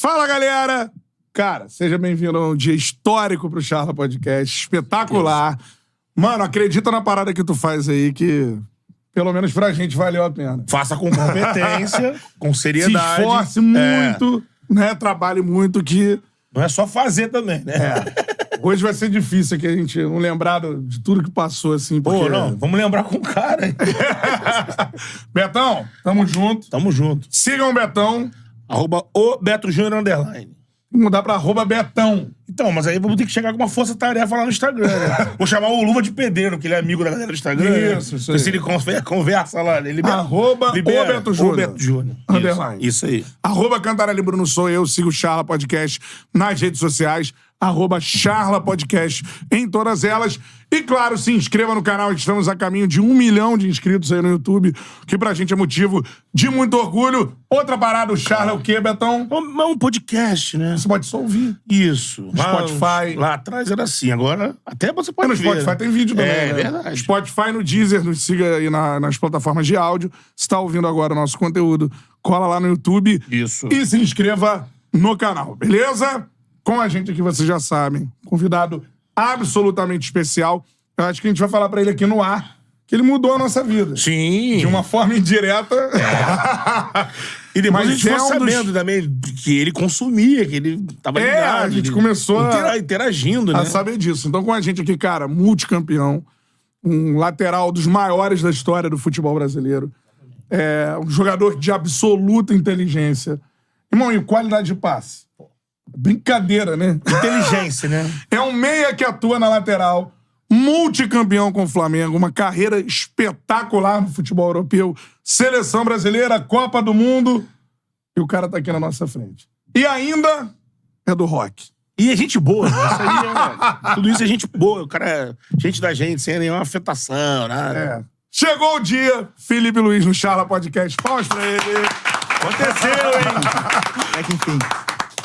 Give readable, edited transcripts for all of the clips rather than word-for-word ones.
Fala, galera! Cara, seja bem-vindo a um dia histórico pro Charla Podcast. Espetacular. Mano, acredita na parada que tu faz aí, que pelo menos pra gente valeu a pena. Faça com competência, com seriedade. Se esforce muito, né? Trabalhe muito, que... Não é só fazer também, né? Hoje vai ser difícil aqui a gente não lembrar de tudo que passou, assim, porque... Pô, não, vamos lembrar com o cara, hein? Betão, tamo junto. Tamo junto. Sigam o Betão. @o Beto Júnior _. Mudar pra @Betão. Então, mas aí vamos ter que chegar com uma força-tarefa lá no Instagram, né? Vou chamar o Luva de Pedreiro, que ele é amigo da galera do Instagram. Isso né? aí. Se ele conversa lá, ele libera. _o Beto Júnior. O Beto Júnior. Underline. Isso aí. @Cantarelli Bruno sou eu. Siga o Charla Podcast nas redes sociais. @Charla Podcast em todas elas. E claro, se inscreva no canal. Estamos a caminho de 1 milhão de inscritos aí no YouTube, que pra gente é motivo de muito orgulho. Outra parada, o Charla é o quê, Betão? É um podcast, né? Você pode só ouvir. Isso. Spotify. Lá atrás era assim, agora até você pode No ver. Spotify né? tem vídeo também, É né? verdade. Spotify, no Deezer, nos siga aí nas plataformas de áudio. Se tá ouvindo agora o nosso conteúdo, cola lá no YouTube. Isso. E se inscreva no canal, beleza? Com a gente aqui, vocês já sabem, convidado absolutamente especial. Eu acho que a gente vai falar pra ele aqui no ar, que ele mudou a nossa vida. Sim. De uma forma indireta. E depois Mas a gente foi é um sabendo também que ele consumia, que ele tava ligado. a gente ele começou interagindo, né? a saber disso. Então, com a gente aqui, cara, multicampeão, um lateral dos maiores da história do futebol brasileiro, um jogador de absoluta inteligência. Irmão, e qualidade de passe? Brincadeira, né? Inteligência, né? É um meia que atua na lateral, multicampeão com o Flamengo, uma carreira espetacular no futebol europeu, seleção brasileira, Copa do Mundo, e o cara tá aqui na nossa frente. E ainda é do rock. E é gente boa, né? Isso aí tudo isso é gente boa. O cara é gente da gente, sem nenhuma afetação, nada. Chegou o dia, Felipe Luiz no Charla Podcast. Palmas pra ele. Aconteceu, hein? É que enfim.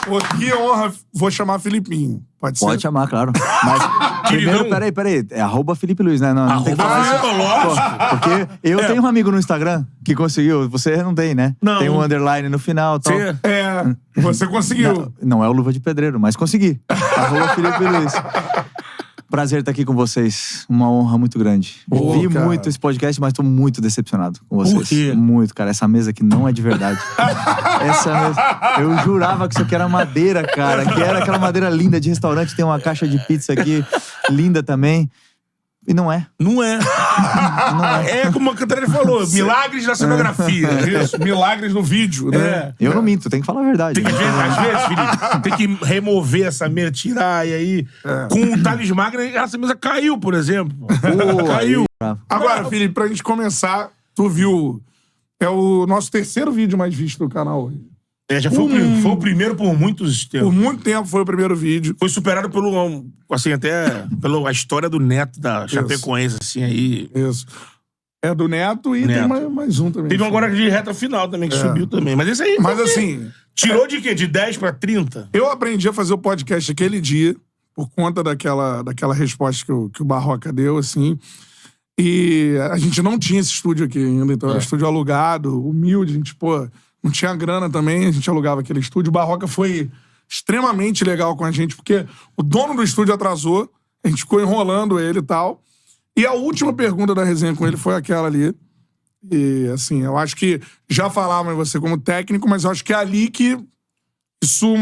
Pô, que honra. Vou chamar Filipinho. Pode ser? Pode chamar, claro. Mas primeiro, peraí. É @Felipe Luiz, né? Não tem que falar isso. lógico. Porque eu tenho um amigo no Instagram que conseguiu. Você não tem, né? Não. Tem um underline no final e tal. Você conseguiu. Não é o Luva de Pedreiro, mas consegui. @Felipe Luiz. Prazer estar aqui com vocês. Uma honra muito grande. Pô, Vi cara. muito esse podcast, mas tô muito decepcionado com vocês. Por quê? Muito, cara. Essa mesa aqui não é de verdade. Essa mesa... Eu jurava que isso aqui era madeira, cara. Que era aquela madeira linda de restaurante. Tem uma caixa de pizza aqui, linda também. E não é. Não é. É como a Cantarelli falou, milagres na cenografia. Isso, milagres no vídeo, né? Eu não minto, tem que falar a verdade. Tem que ver, às vezes, Felipe, tem que remover essa mesa, tirar, e aí, com o Thales Magno, essa mesa caiu, por exemplo. Caiu. Agora, Felipe, pra gente começar, tu viu... É o nosso terceiro vídeo mais visto do canal hoje. Já foi o primeiro por muitos tempos. Por muito tempo foi o primeiro vídeo. Foi superado pelo, assim, até pela história do Neto da Chapecoense, assim, aí. Isso. É do Neto e Neto. tem mais um também. Teve um agora de reta final também, que subiu também. Mas esse aí... Mas foi- assim, Tirou de quê? De 10 pra 30? eu aprendi a fazer o podcast aquele dia, por conta daquela resposta que o Barroca deu, assim. E a gente não tinha esse estúdio aqui ainda, então era um estúdio alugado, humilde, a gente, não tinha grana também, a gente alugava aquele estúdio. O Barroca foi extremamente legal com a gente, porque o dono do estúdio atrasou, a gente ficou enrolando ele e tal. E a última pergunta da resenha com ele foi aquela ali. E, assim, eu acho que já falavam em você como técnico, mas eu acho que é ali que isso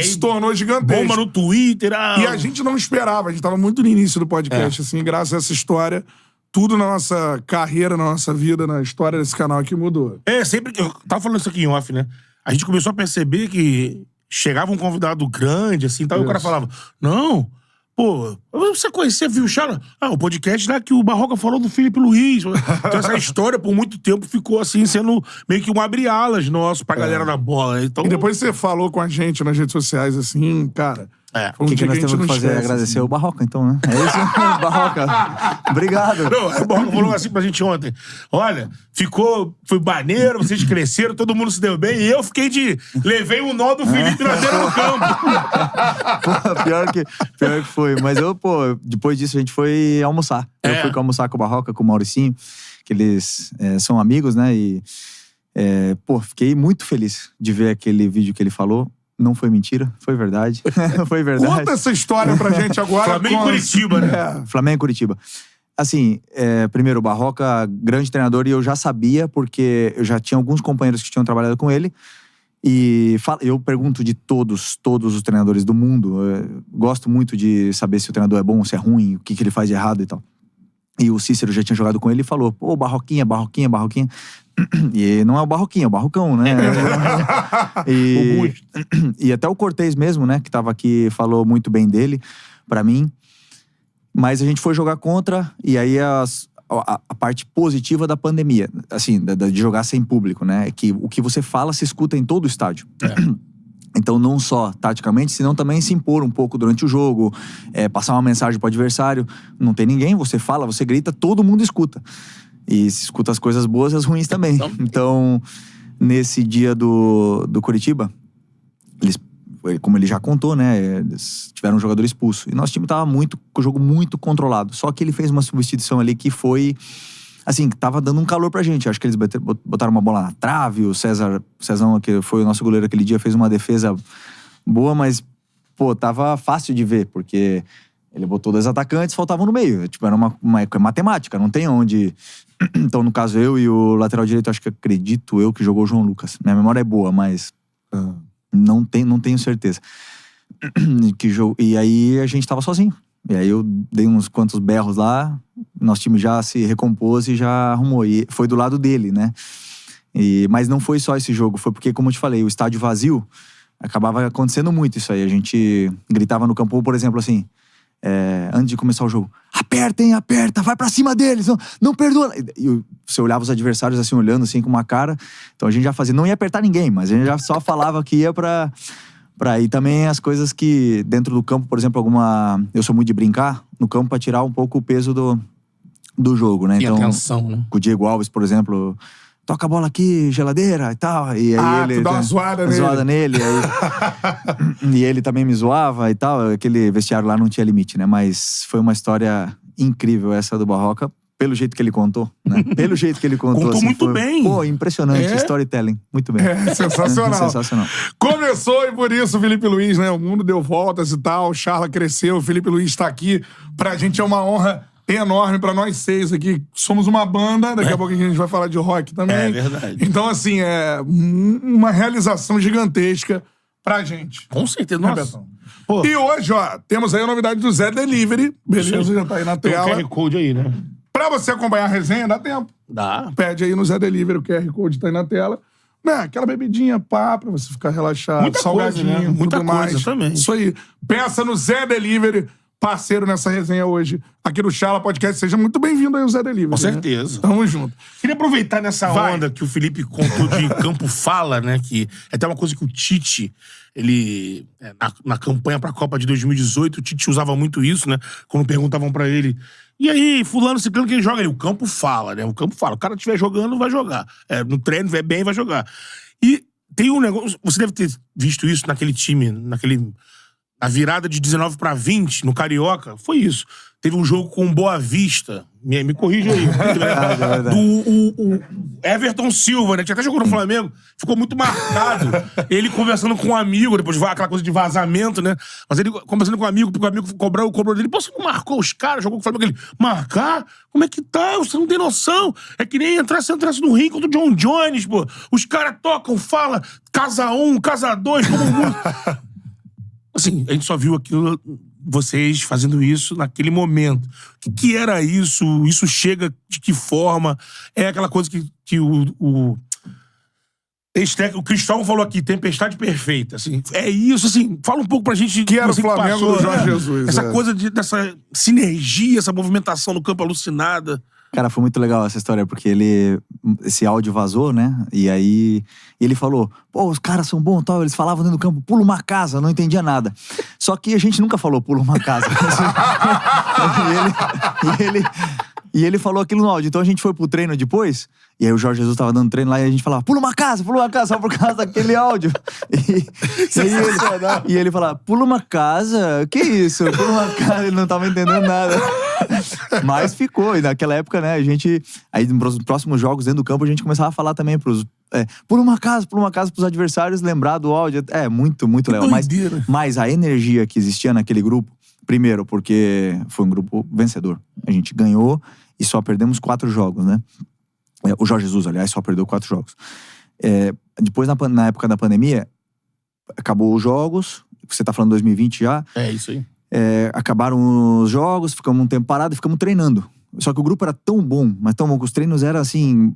se tornou gigantesco. Bomba no Twitter. E a gente não esperava, a gente tava muito no início do podcast, assim, graças a essa história, tudo na nossa carreira, na nossa vida, na história desse canal aqui mudou. Sempre que eu tava falando isso aqui em off, né? A gente começou a perceber que chegava um convidado grande, assim, tal, e o cara falava, não, pô, você conhecia, viu o Charla? O podcast lá que o Barroca falou do Felipe Luiz. Então essa história, por muito tempo, ficou assim, sendo meio que um abre-alas nosso pra galera da bola. Então, E depois você falou com a gente nas redes sociais, assim, cara... O que nós temos que fazer é agradecer o Barroca, então, né? É isso, Barroca. Obrigado. Não, o Barroca falou assim pra gente ontem. Olha, foi maneiro, vocês cresceram, todo mundo se deu bem, e eu fiquei levei o nó do Felipe na beira do campo. Pô, pior que foi. Mas depois disso a gente foi almoçar. Eu fui almoçar com o Barroca, com o Mauricinho, que eles são amigos, né? E Fiquei muito feliz de ver aquele vídeo que ele falou. Não foi mentira, foi verdade. Foi verdade. Conta essa história pra gente agora. Flamengo e Curitiba, né? Flamengo e Curitiba. Assim, primeiro, o Barroca, grande treinador, e eu já sabia, porque eu já tinha alguns companheiros que tinham trabalhado com ele. E eu pergunto de todos os treinadores do mundo. Gosto muito de saber se o treinador é bom ou se é ruim, o que ele faz de errado e tal. E o Cícero já tinha jogado com ele e falou: pô, Barroquinha. E não é o Barroquinha, é o Barrocão, né? E até o Cortez mesmo, né, que tava aqui, falou muito bem dele, pra mim. Mas a gente foi jogar contra, e aí a parte positiva da pandemia, assim, de jogar sem público, né? É que o que você fala se escuta em todo o estádio. Então, não só taticamente, senão também se impor um pouco durante o jogo, passar uma mensagem pro adversário. Não tem ninguém, você fala, você grita, todo mundo escuta. E se escuta as coisas boas e as ruins também. Então, nesse dia do Curitiba, como ele já contou, né, eles tiveram um jogador expulso. E nosso time tava com o jogo muito controlado. Só que ele fez uma substituição ali que foi... Assim, tava dando um calor pra gente. Acho que eles botaram uma bola na trave. O Cezão, que foi o nosso goleiro aquele dia, fez uma defesa boa, mas, pô, tava fácil de ver, porque ele botou 2 atacantes, faltavam no meio. Tipo, era uma matemática, não tem onde... Então, no caso, eu e o lateral direito, acho que acredito eu que jogou o João Lucas. Minha memória é boa, mas não tenho certeza. E aí a gente tava sozinho. E aí eu dei uns quantos berros lá, nosso time já se recompôs e já arrumou. E foi do lado dele, né? Mas não foi só esse jogo, foi porque, como eu te falei, o estádio vazio, acabava acontecendo muito isso aí. A gente gritava no campo, por exemplo, assim, antes de começar o jogo: aperta, hein, aperta, vai pra cima deles, não perdoa. E você olhava os adversários assim, olhando assim com uma cara. Então a gente já fazia, não ia apertar ninguém, mas a gente já só falava que ia pra ir também as coisas que dentro do campo, por exemplo, eu sou muito de brincar no campo pra tirar um pouco o peso do jogo, né? Então, atenção, né? Com o Diego Alves, por exemplo, toca a bola aqui, geladeira e tal. E aí ele tu dá uma zoada nele. E ele também me zoava e tal. Aquele vestiário lá não tinha limite, né? Mas foi uma história incrível essa do Barroca. Pelo jeito que ele contou, né? Pelo jeito que ele contou. Contou assim, muito bem. Pô, impressionante. Storytelling. Muito bem. Sensacional. Sensacional. Começou e por isso o Felipe Luiz, né? O mundo deu voltas e tal. O Charla cresceu. O Felipe Luiz tá aqui. Pra gente é uma honra enorme pra nós 6 aqui. Somos uma banda. Daqui a pouco a gente vai falar de rock também. É verdade. Então, assim, é uma realização gigantesca pra gente. Com certeza, nossa. Pô. E hoje, ó, temos aí a novidade do Zé Delivery. Beleza? Sim. Já tá aí na Tem tela. o QR Code aí, né? Pra você acompanhar a resenha, dá tempo. Dá. Pede aí no Zé Delivery, o QR Code tá aí na tela. Né, aquela bebidinha, pra você ficar relaxado. Muita salgadinho, coisa, né? Muita tudo coisa mais. também. Isso aí. Peça no Zé Delivery, parceiro nessa resenha hoje, aqui no Charla Podcast. Seja muito bem-vindo aí ao Zé Delivery. Com né? certeza. Tamo junto. Queria aproveitar nessa onda que o Felipe contou de Campo Fala, né? Que é até uma coisa que o Tite, ele... Na campanha pra Copa de 2018, o Tite usava muito isso, né? Quando perguntavam pra ele: e aí, fulano, ciclano, quem joga? Ele, o campo fala, né? O campo fala. O cara estiver jogando, vai jogar. No treino, vai bem, vai jogar. E tem um negócio... Você deve ter visto isso naquele time, na virada de 19 pra 20, no Carioca. Foi isso. Teve um jogo com o Boa Vista. Me corrija aí. O Everton Silva, né? Tinha até jogou no Flamengo. Ficou muito marcado. Ele conversando com um amigo, depois aquela coisa de vazamento, né? Mas ele conversando com um amigo, porque o amigo cobrou dele. Pô, você não marcou os caras? Jogou com o Flamengo. Ele, marcar? Como é que tá? Você não tem noção. É que nem se entrasse no ringue contra o John Jones, pô. Os caras tocam, falam, casa 1, casa 2, como mundo. Assim, a gente só viu aquilo, vocês fazendo isso naquele momento. O que era isso? Isso chega de que forma? É aquela coisa que o Cristóvão falou aqui, tempestade perfeita. Assim, é isso, assim, fala um pouco pra gente. Que era o Flamengo passou, do Jorge Jesus. Essa coisa dessa sinergia, essa movimentação no campo alucinada. Cara, foi muito legal essa história, porque esse áudio vazou, né? E aí ele falou: pô, os caras são bons, tal. Eles falavam dentro do campo, pula uma casa, não entendia nada. Só que a gente nunca falou pula uma casa. E ele falou aquilo no áudio. Então a gente foi pro treino depois, e aí o Jorge Jesus tava dando treino lá, e a gente falava, pula uma casa, só por causa daquele áudio. E ele falava, pula uma casa? Que isso? Pula uma casa, ele não tava entendendo nada. Mas ficou, e naquela época, né, a gente... Aí nos próximos jogos dentro do campo, a gente começava a falar também Por um acaso pros adversários lembrar do áudio. É, muito, muito legal. Mas a energia que existia naquele grupo, primeiro, porque foi um grupo vencedor. A gente ganhou e só perdemos 4 jogos, né? O Jorge Jesus, aliás, só perdeu 4 jogos. Depois, na época da pandemia, acabou os jogos. Você tá falando 2020 já. É, isso aí. Acabaram os jogos, ficamos um tempo parado e ficamos treinando. Só que o grupo era tão bom, mas tão bom que os treinos eram assim...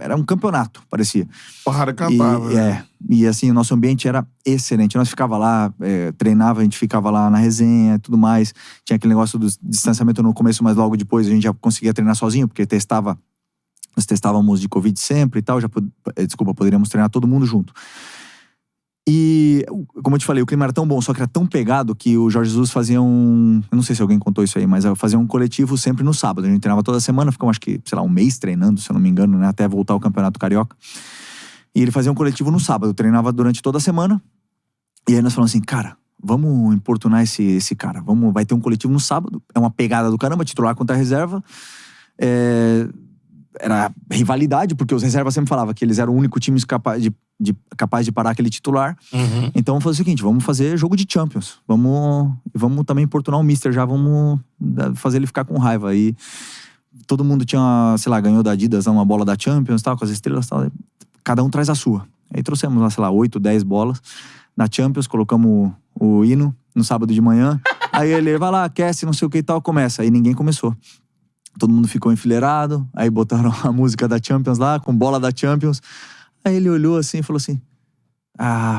Era um campeonato, parecia. Porrada cantava. E assim, o nosso ambiente era excelente. Nós ficava lá, treinava, a gente ficava lá na resenha e tudo mais. Tinha aquele negócio do distanciamento no começo, mas logo depois a gente já conseguia treinar sozinho, porque nós testávamos de Covid sempre e tal. Poderíamos treinar todo mundo junto. E, como eu te falei, o clima era tão bom, só que era tão pegado que o Jorge Jesus fazia um... Eu não sei se alguém contou isso aí, mas fazia um coletivo sempre no sábado. A gente treinava toda semana, ficamos acho que, sei lá, um mês treinando, se eu não me engano, né? Até voltar ao Campeonato Carioca. E ele fazia um coletivo no sábado, treinava durante toda a semana. E aí nós falamos assim, cara, vamos importunar esse cara. Vai ter um coletivo no sábado, é uma pegada do caramba, titular contra a reserva. Era rivalidade, porque os reservas sempre falavam que eles eram o único time capaz de parar aquele titular. Uhum. Então vamos fazer o seguinte, vamos fazer jogo de Champions. Vamos também importunar o Mister já, vamos fazer ele ficar com raiva. Aí todo mundo tinha, sei lá, ganhou da Adidas uma bola da Champions, tal, com as estrelas, tal. Cada um traz a sua. Aí trouxemos lá, sei lá, 8, 10 bolas na Champions, colocamos o hino no sábado de manhã. Aí ele vai lá, aquece, não sei o que e tal, começa. Aí ninguém começou. Todo mundo ficou enfileirado, aí botaram a música da Champions lá, com bola da Champions. Aí ele olhou assim e falou assim,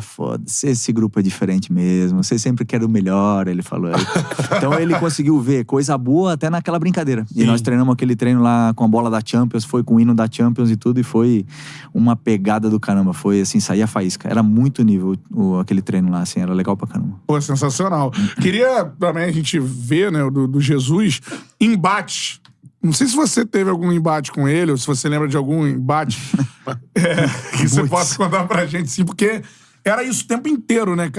foda-se, esse grupo é diferente mesmo, você sempre quer o melhor, ele falou. Então ele conseguiu ver coisa boa até naquela brincadeira. Sim. E nós treinamos aquele treino lá com a bola da Champions, foi com o hino da Champions e tudo, e foi uma pegada do caramba. Foi assim, saía faísca. Era muito nível aquele treino lá, assim, era legal pra caramba. Pô, sensacional. Queria também a gente ver, né, do Jesus, embate. Não sei se você teve algum embate com ele, ou se você lembra de algum embate que você possa contar pra gente, sim, porque era isso o tempo inteiro, né, cara?